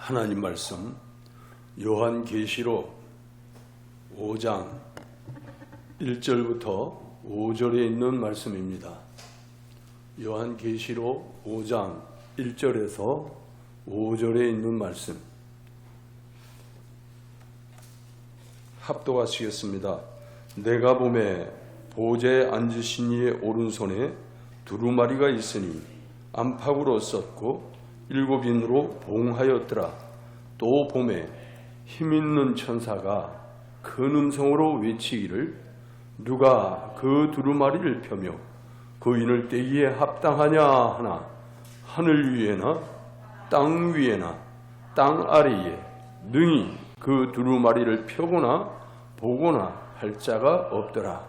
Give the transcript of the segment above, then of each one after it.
하나님 말씀 요한계시록 5장 1절부터 5절에 있는 말씀입니다. 요한계시록 5장 1절에서 5절에 있는 말씀 합독하시겠습니다. 내가 보매 보좌에 앉으신 이의 오른손에 두루마리가 있으니 안팎으로 썼고 7인으로 봉하였더라. 또 보매 힘있는 천사가 큰 음성으로 외치기를 누가 그 두루마리를 펴며 그 인을 떼기에 합당하냐 하나 하늘 위에나 땅 위에나 땅 아래에 능히 그 두루마리를 펴거나 보거나 할 자가 없더라.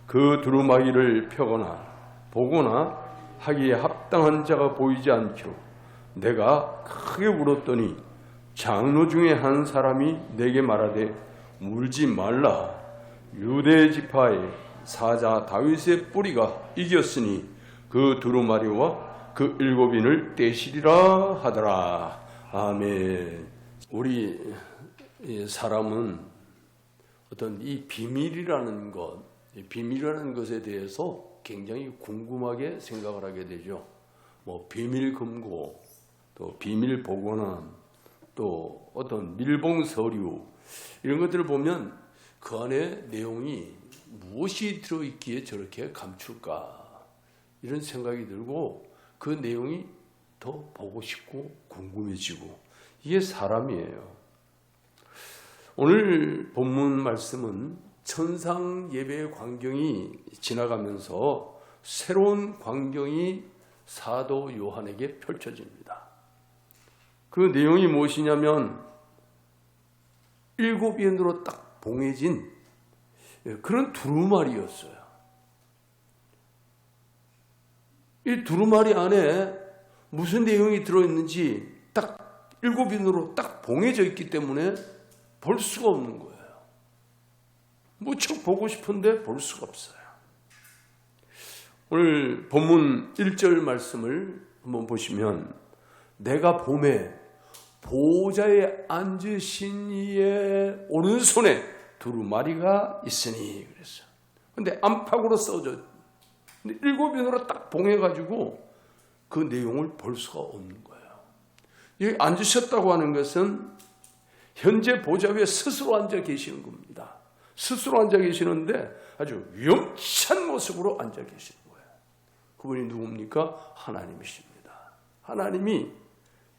그 두루마리를 펴거나 보거나 하기에 합당한 자가 보이지 않기로 내가 크게 울었더니 장로 중에 한 사람이 내게 말하되 울지 말라. 유대 지파의 사자 다윗의 뿌리가 이겼으니 그 두루마리와 그 7인을 떼시리라 하더라. 아멘. 우리 사람은 어떤 이 비밀이라는 것에 대해서 굉장히 궁금하게 생각을 하게 되죠. 뭐 비밀 금고, 또 비밀 보고는, 또 어떤 밀봉 서류 이런 것들을 보면 그 안에 내용이 무엇이 들어있기에 저렇게 감출까 이런 생각이 들고 그 내용이 더 보고 싶고 궁금해지고 이게 사람이에요. 오늘 본문 말씀은 천상 예배의 광경이 지나가면서 새로운 광경이 사도 요한에게 펼쳐집니다. 그 내용이 무엇이냐면 7인으로 딱 봉해진 그런 두루마리였어요. 이 두루마리 안에 무슨 내용이 들어있는지 딱 7인으로 딱 봉해져 있기 때문에 볼 수가 없는 거예요. 무척 보고 싶은데 볼 수가 없어요. 오늘 본문 1절 말씀을 한번 보시면 내가 보매 보좌에 앉으신 이의 오른손에 두루마리가 있으니 그랬어요. 근데 안팎으로 써져. 근데 7인으로 딱 봉해가지고 그 내용을 볼 수가 없는 거예요. 여기 앉으셨다고 하는 것은 현재 보좌 위에 스스로 앉아 계시는 겁니다. 스스로 앉아 계시는데 아주 위험찬 모습으로 앉아 계시는 거예요. 그분이 누굽니까? 하나님이십니다. 하나님이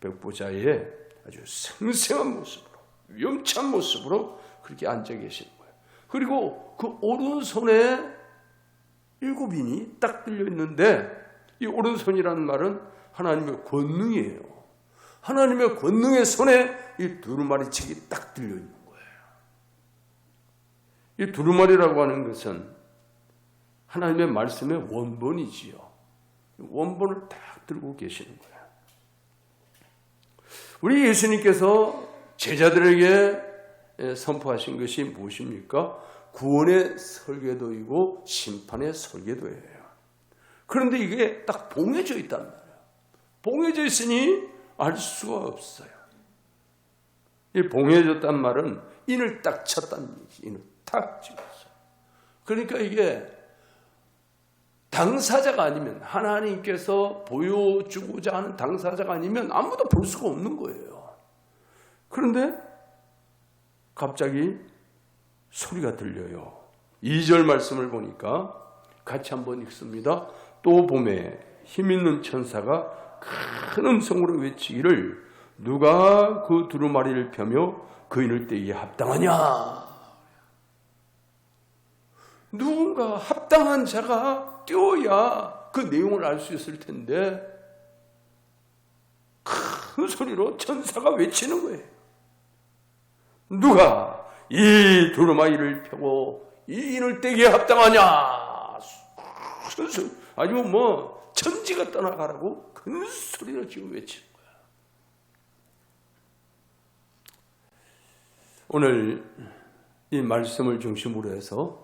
백보좌에 아주 생생한 모습으로, 위험찬 모습으로 그렇게 앉아 계시는 거예요. 그리고 그 오른손에 7인이 딱 들려 있는데 이 오른손이라는 말은 하나님의 권능이에요. 하나님의 권능의 손에 이 두루마리 책이 딱 들려 있는 거예요. 이 두루마리라고 하는 것은 하나님의 말씀의 원본이지요. 원본을 딱 들고 계시는 거예요. 우리 예수님께서 제자들에게 선포하신 것이 무엇입니까? 구원의 설계도이고 심판의 설계도예요. 그런데 이게 딱 봉해져 있단 말이에요. 봉해져 있으니 알 수가 없어요. 이 봉해졌단 말은 인을 딱 쳤다는 얘기지. 인을 딱 찍었어요. 그러니까 이게 당사자가 아니면, 하나님께서 보여주고자 하는 당사자가 아니면 아무도 볼 수가 없는 거예요. 그런데 갑자기 소리가 들려요. 2절 말씀을 보니까 같이 한번 읽습니다. 또 보매 힘있는 천사가 큰 음성으로 외치기를 누가 그 두루마리를 펴며 그 인을 떼기에 합당하냐. 누군가 합당한 자가 떼어야 그 내용을 알 수 있을 텐데 큰 소리로 천사가 외치는 거예요. 누가 이 두루마리를 펴고 이 인을 떼기에 합당하냐. 아니면 뭐 천지가 떠나가라고 큰 소리로 지금 외치는 거야. 오늘 이 말씀을 중심으로 해서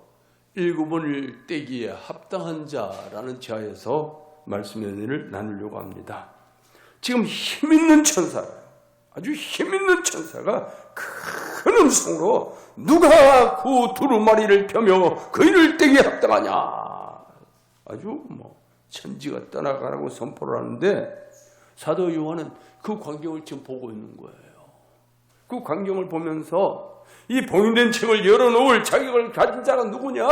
7인을 떼기에 합당한 자라는 지하에서 말씀의 은혜를 나누려고 합니다. 지금 힘있는 천사, 아주 힘있는 천사가 큰 음성으로 누가 그 두루마리를 펴며 그이를 떼기에 합당하냐, 아주 천지가 떠나가라고 선포를 하는데, 사도 요한은 그 광경을 지금 보고 있는 거예요. 그 광경을 보면서 이 봉인된 책을 열어놓을 자격을 가진 자가 누구냐,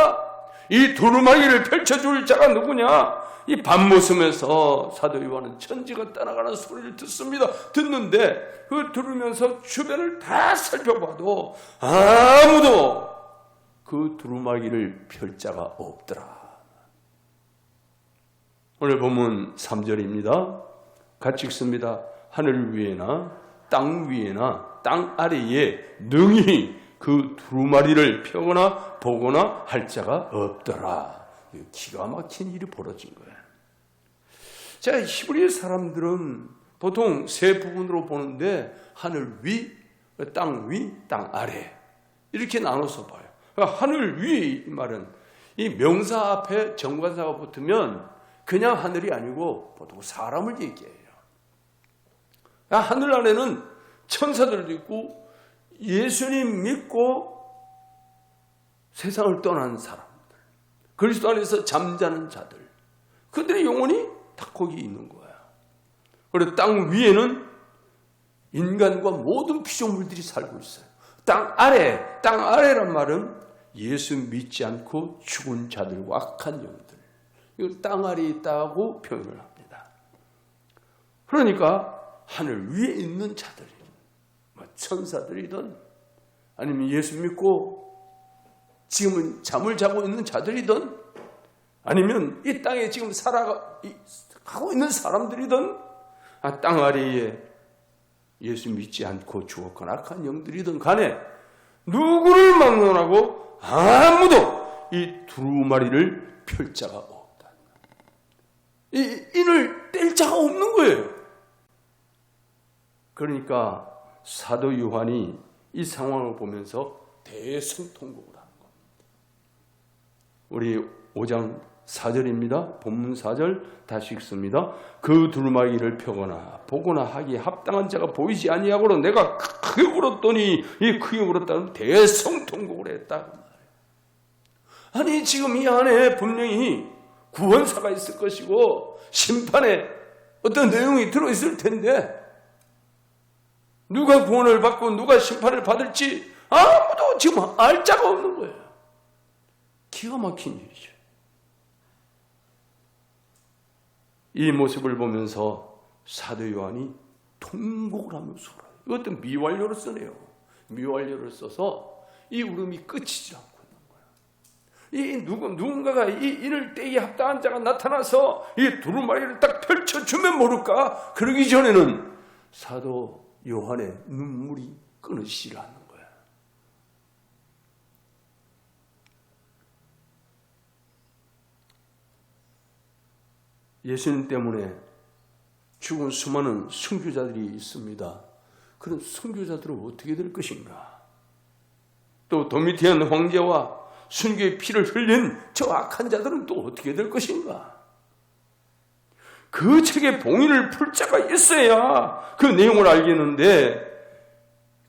이 두루마리를 펼쳐줄 자가 누구냐. 이 밤모섬에서 사도 요한은 천지가 떠나가는 소리를 듣습니다. 듣는데 그 들으면서 주변을 다 살펴봐도 아무도 그 두루마리를 펼 자가 없더라. 오늘 본문 3절입니다. 같이 읽습니다. 하늘 위에나 땅 위에나 땅 아래에 능히 그 두루마리를 펴거나 보거나 할 자가 없더라. 기가 막힌 일이 벌어진 거예요. 자, 히브리 사람들은 보통 세 부분으로 보는데 하늘 위, 땅 위, 땅 아래 이렇게 나눠서 봐요. 그러니까 하늘 위 말은 이 명사 앞에 정관사가 붙으면 그냥 하늘이 아니고 보통 사람을 얘기해요. 하늘 안에는 천사들도 있고 예수님 믿고 세상을 떠난 사람들, 그리스도 안에서 잠자는 자들, 그들의 영혼이 다 거기 있는 거야. 그리고 땅 위에는 인간과 모든 피조물들이 살고 있어요. 땅 아래란 말은 예수 믿지 않고 죽은 자들과 악한 영들, 이걸 땅 아래에 있다고 표현을 합니다. 그러니까 하늘 위에 있는 자들이 천사들이든 아니면 예수 믿고 지금은 잠을 자고 있는 자들이든 아니면 이 땅에 지금 살아가고 있는 사람들이든 땅 아래에 예수 믿지 않고 죽었거나 악한 영들이든 간에 누구를 막론하고 아무도 이 두루마리를 펼 자가 없다. 이 인을 뗄 자가 없는 거예요. 그러니까 사도 요한이 이 상황을 보면서 대성통곡을 하는 겁니다. 우리 5장 4절입니다. 본문 4절 다시 읽습니다. 그 두루마리를 펴거나 보거나 하기에 합당한 자가 보이지 아니하고로 내가 크게 울었더니 이 크게 울었다는 대성통곡을 했다. 아니 지금 이 안에 분명히 구원사가 있을 것이고 심판에 어떤 내용이 들어있을 텐데 누가 구원을 받고 누가 심판을 받을지 아무도 지금 알 자가 없는 거예요. 기가 막힌 일이죠. 이 모습을 보면서 사도 요한이 통곡을 하면서 울어요. 이것도 미완료로 쓰네요. 미완료를 써서 이 울음이 끝이지 않고 있는 거예요. 누군가가 이 인을 떼기 합당한 자가 나타나서 이 두루마리를 딱 펼쳐주면 모를까? 그러기 전에는 사도 요한의 눈물이 끊어지지 않는 거예요. 예수님 때문에 죽은 수많은 순교자들이 있습니다. 그런 순교자들은 어떻게 될 것인가? 또 도미티안 황제와 순교의 피를 흘린 저 악한 자들은 또 어떻게 될 것인가? 그 책에 봉인을 풀 자가 있어야 그 내용을 알겠는데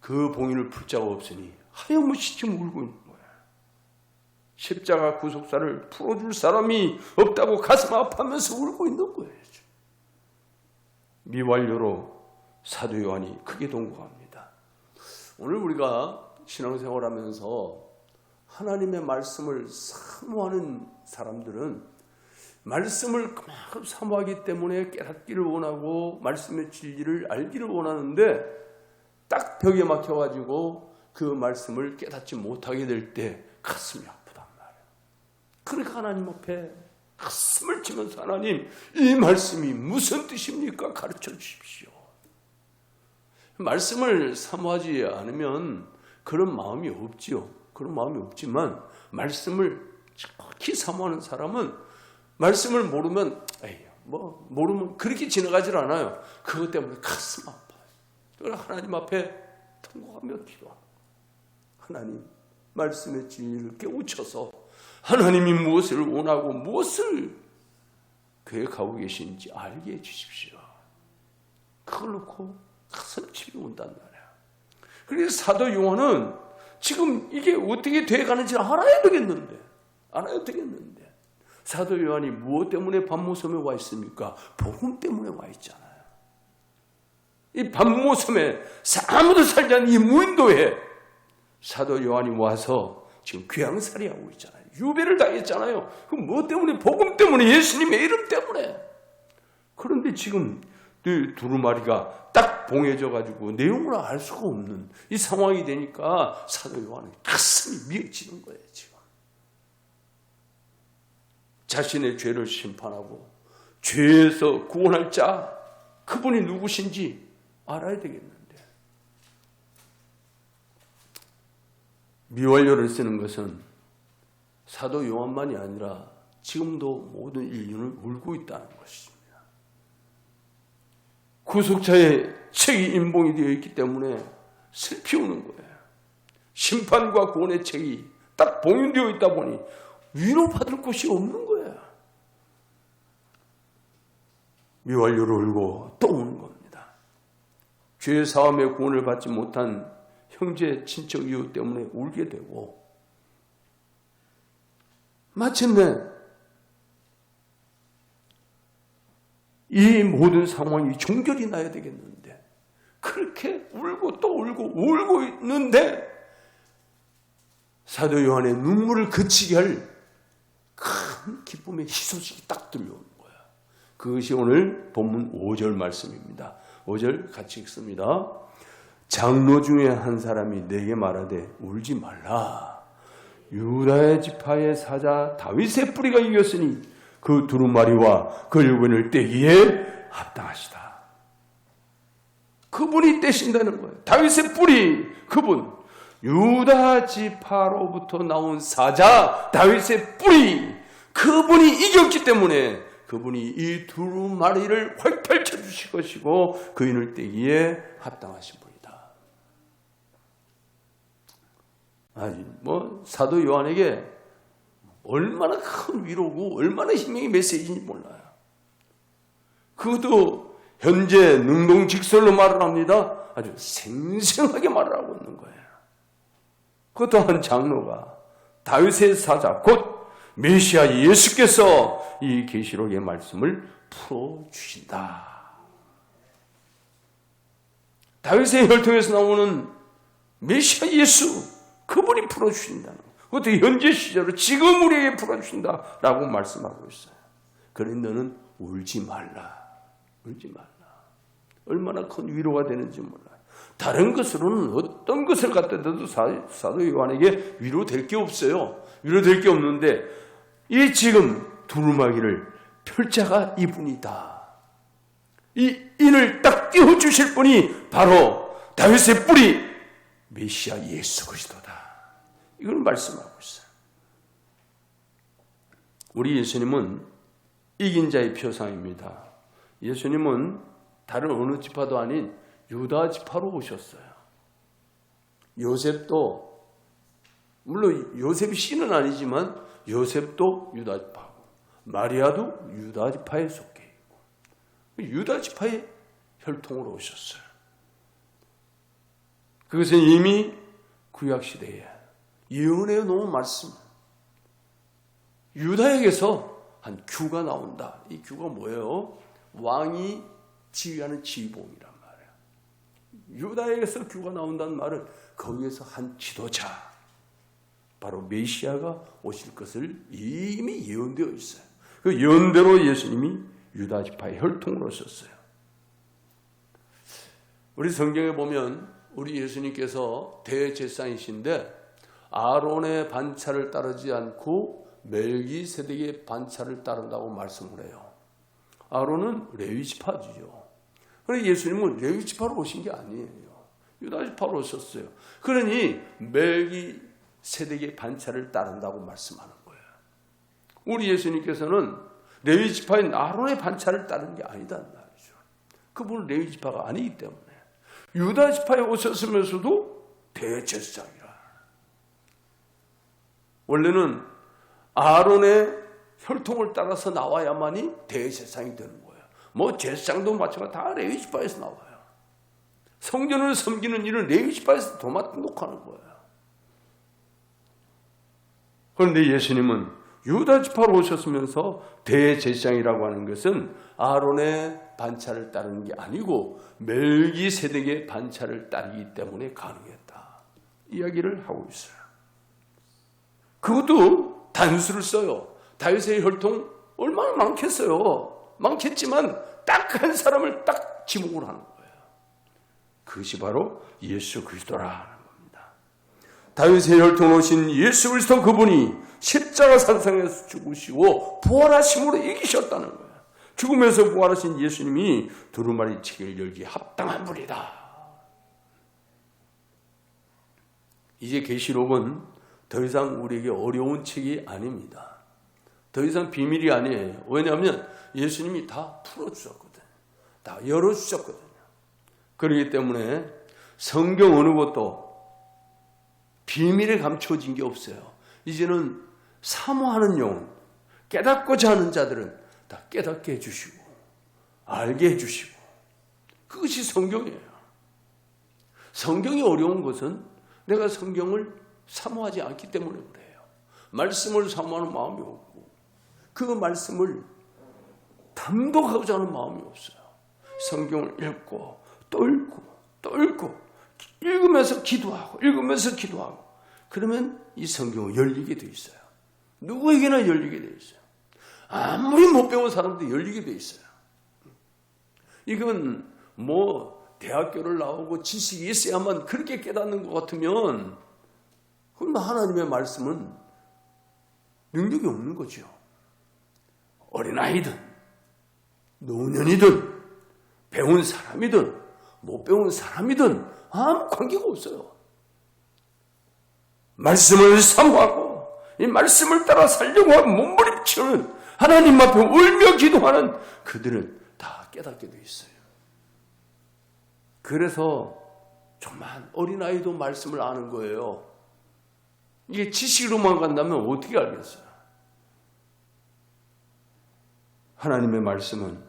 그 봉인을 풀 자가 없으니 하염없이 지금 울고 있는 거야. 십자가 구속사를 풀어줄 사람이 없다고 가슴 아파하면서 울고 있는 거예요. 미완료로 사도 요한이 크게 동고합니다. 오늘 우리가 신앙생활하면서 하나님의 말씀을 사모하는 사람들은 말씀을 그만큼 사모하기 때문에 깨닫기를 원하고 말씀의 진리를 알기를 원하는데 딱 벽에 막혀가지고 그 말씀을 깨닫지 못하게 될 때 가슴이 아프단 말이에요. 그러니까 하나님 앞에 가슴을 치면서 하나님 이 말씀이 무슨 뜻입니까? 가르쳐 주십시오. 말씀을 사모하지 않으면 그런 마음이 없지요. 그런 마음이 없지만 말씀을 정확히 사모하는 사람은 말씀을 모르면 모르면 그렇게 지나가질 않아요. 그것 때문에 가슴 아파요. 그래서 하나님 앞에 통곡하며 기도합니다. 하나님 말씀의 진리를 깨우쳐서 하나님이 무엇을 원하고 무엇을 계획하고 계신지 알게 해주십시오. 그걸 놓고 가슴 칩이 온단 말이야. 그래서 사도 요한은 지금 이게 어떻게 돼가는지 알아야 되겠는데 사도 요한이 무엇 때문에 반모섬에 와 있습니까? 복음 때문에 와 있잖아요. 이 반모섬에 아무도 살지 않는 이 무인도에 사도 요한이 와서 지금 귀양살이 하고 있잖아요. 유배를 당했잖아요. 그럼 뭐 때문에? 복음 때문에, 예수님의 이름 때문에. 그런데 지금 이 두루마리가 딱 봉해져 가지고 내용을 알 수가 없는 이 상황이 되니까 사도 요한은 가슴이 미어지는 거예요. 지금 자신의 죄를 심판하고 죄에서 구원할 자, 그분이 누구신지 알아야 되겠는데, 미완료를 쓰는 것은 사도 요한만이 아니라 지금도 모든 인류를 울고 있다는 것입니다. 구속자의 책이 인봉이 되어 있기 때문에 슬피 우는 거예요. 심판과 구원의 책이 딱 봉인되어 있다 보니 위로받을 곳이 없는 거예요. 미완료를 울고 또 우는 겁니다. 죄 사함의 구원을 받지 못한 형제, 친척, 이웃 때문에 울게 되고, 마침내 이 모든 상황이 종결이 나야 되겠는데 그렇게 울고 또 울고 있는데 사도 요한의 눈물을 그치게 할 큰 기쁨의 희소식이 딱 들려오는 거야. 그것이 오늘 본문 5절 말씀입니다. 5절 같이 읽습니다. 장로 중에 한 사람이 내게 말하되 울지 말라. 유다의 지파의 사자 다윗의 뿌리가 이겼으니 그 두루마리와 그 유근을 떼기에 합당하시다. 그분이 떼신다는 거예요. 다윗의 뿌리, 그분. 유다 지파로부터 나온 사자 다윗의 뿌리, 그분이 이겼기 때문에 그분이 이 두루마리를 확 펼쳐주실 것이고 그인을 떼기에 합당하신 분이다. 아니 사도 요한에게 얼마나 큰 위로고 얼마나 희망의 메시지인지 몰라요. 그것도 현재 능동직설로 말을 합니다. 아주 생생하게 말을 하고 있는 거예요. 그것도 한 장로가 다윗의 사자 곧 메시아 예수께서 이 계시록의 말씀을 풀어주신다. 다윗의 혈통에서 나오는 메시아 예수, 그분이 풀어주신다는 거예요. 그것도 현재 시제로 지금 우리에게 풀어주신다라고 말씀하고 있어요. 그러니 너는 울지 말라. 울지 말라. 얼마나 큰 위로가 되는지 몰라요. 다른 것으로는 어떤 것을 갖다 대도 사도 요한에게 위로될 게 없어요. 위로될 게 없는데 이 지금 두루마기를 펼 자가 이분이다. 이 인을 딱 띄워주실 분이 바로 다윗의 뿌리 메시아 예수 그리스도다. 이걸 말씀하고 있어요. 우리 예수님은 이긴 자의 표상입니다. 예수님은 다른 어느 지파도 아닌 유다 지파로 오셨어요. 요셉도, 물론 요셉이 씨는 아니지만 요셉도 유다 지파고 마리아도 유다 지파에 속해 있고 유다 지파의 혈통으로 오셨어요. 그것은 이미 구약시대에 예언해 놓은 말씀, 유다에게서 한 규가 나온다. 이 규가 뭐예요? 왕이 지휘하는 지휘봉이란 말이에요. 유다에게서 규가 나온다는 말은 거기에서 한 지도자, 바로 메시아가 오실 것을 이미 예언되어 있어요. 그 예언대로 예수님이 유다 지파의 혈통으로 오셨어요. 우리 성경에 보면 우리 예수님께서 대제사장이신데 아론의 반차를 따르지 않고 멜기세덱의 반차를 따른다고 말씀을 해요. 아론은 레위 지파지요. 그런데 예수님은 레위 지파로 오신 게 아니에요. 유다 지파로 오셨어요. 그러니 멜기세덱의 반차를 따른다고 말씀하는 거예요. 우리 예수님께서는 레위 지파인 아론의 반차를 따른 게 아니다는 말이죠. 그분은 레위 지파가 아니기 때문에 유다 지파에 오셨으면서도 대제사장이라. 원래는 아론의 혈통을 따라서 나와야만이 대제사장이 되는 거예요. 뭐 제사장도 마찬가지로 다 레위 지파에서 나와요. 성전을 섬기는 일을 레위지파에서 도맡아 하는 거예요. 그런데 예수님은 유다 지파로 오셨으면서 대제사장이라고 하는 것은 아론의 반차를 따르는 게 아니고 멜기세덱의 반차를 따르기 때문에 가능했다. 이야기를 하고 있어요. 그것도 단수를 써요. 다윗의 혈통 얼마나 많겠어요. 많겠지만 딱 한 사람을 딱 지목을 하는 거예요. 그것이 바로 예수 그리스도라 하는 겁니다. 다윗의 혈통 오신 예수 그리스도 그분이 십자가 산상에서 죽으시고 부활하심으로 이기셨다는 거예요. 죽으면서 부활하신 예수님이 두루마리 책을 열기에 합당한 분이다. 이제 계시록은 더 이상 우리에게 어려운 책이 아닙니다. 더 이상 비밀이 아니에요. 왜냐하면 예수님이 다 풀어주셨거든요. 다 열어주셨거든요. 그렇기 때문에 성경 어느 것도 비밀에 감춰진 게 없어요. 이제는 사모하는 영혼, 깨닫고자 하는 자들은 다 깨닫게 해주시고 알게 해주시고 그것이 성경이에요. 성경이 어려운 것은 내가 성경을 사모하지 않기 때문에 그래요. 말씀을 사모하는 마음이 없고 그 말씀을 담독하고자 하는 마음이 없어요. 성경을 읽고 또 읽고 또 읽고 읽으면서 기도하고 읽으면서 기도하고 그러면 이 성경은 열리게 돼 있어요. 누구에게나 열리게 돼 있어요. 아무리 못 배운 사람도 열리게 돼 있어요. 이건 대학교를 나오고 지식이 있어야만 그렇게 깨닫는 것 같으면 그럼 하나님의 말씀은 능력이 없는 거죠. 어린아이든 노년이든 배운 사람이든 못 배운 사람이든 아무 관계가 없어요. 말씀을 사모하고 이 말씀을 따라 살려고 하고 몸부림치는 하나님 앞에 울며 기도하는 그들은 다 깨닫게 돼 있어요. 그래서 정말 어린아이도 말씀을 아는 거예요. 이게 지식으로만 간다면 어떻게 알겠어요? 하나님의 말씀은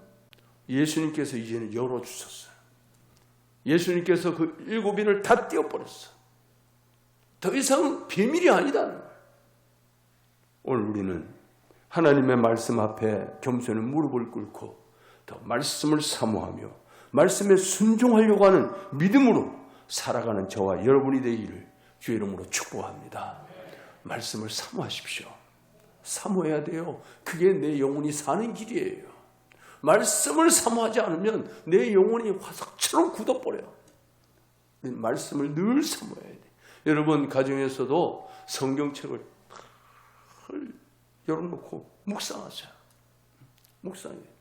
예수님께서 이제는 열어주셨어요. 예수님께서 그 7인을 다 띄워버렸어요. 더 이상 비밀이 아니다는 거예요. 오늘 우리는 하나님의 말씀 앞에 겸손히 무릎을 꿇고 더 말씀을 사모하며 말씀에 순종하려고 하는 믿음으로 살아가는 저와 여러분이 되기를 주의 이름으로 축복합니다. 말씀을 사모하십시오. 사모해야 돼요. 그게 내 영혼이 사는 길이에요. 말씀을 사모하지 않으면 내 영혼이 화석처럼 굳어버려요. 말씀을 늘 사모해야 돼요. 여러분 가정에서도 성경책을 열어놓고 묵상하세요. 묵상해요.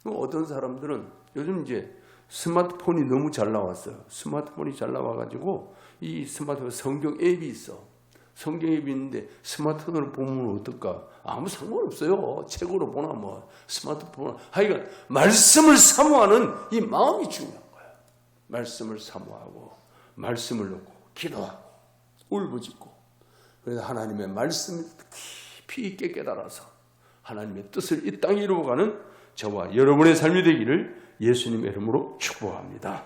어떤 사람들은 요즘 이제 스마트폰이 너무 잘 나왔어요. 스마트폰이 잘 나와가지고 이 스마트폰 성경 앱이 있어. 성경 앱이 있는데 스마트폰으로 보면 어떨까? 아무 상관없어요. 책으로 보나 스마트폰. 하여간 말씀을 사모하는 이 마음이 중요한 거예요. 말씀을 사모하고 말씀을 놓고 기도하고 울부짖고 그래서 하나님의 말씀을 깊이 있게 깨달아서 하나님의 뜻을 이 땅에 이루어가는 저와 여러분의 삶이 되기를 예수님의 이름으로 축복합니다.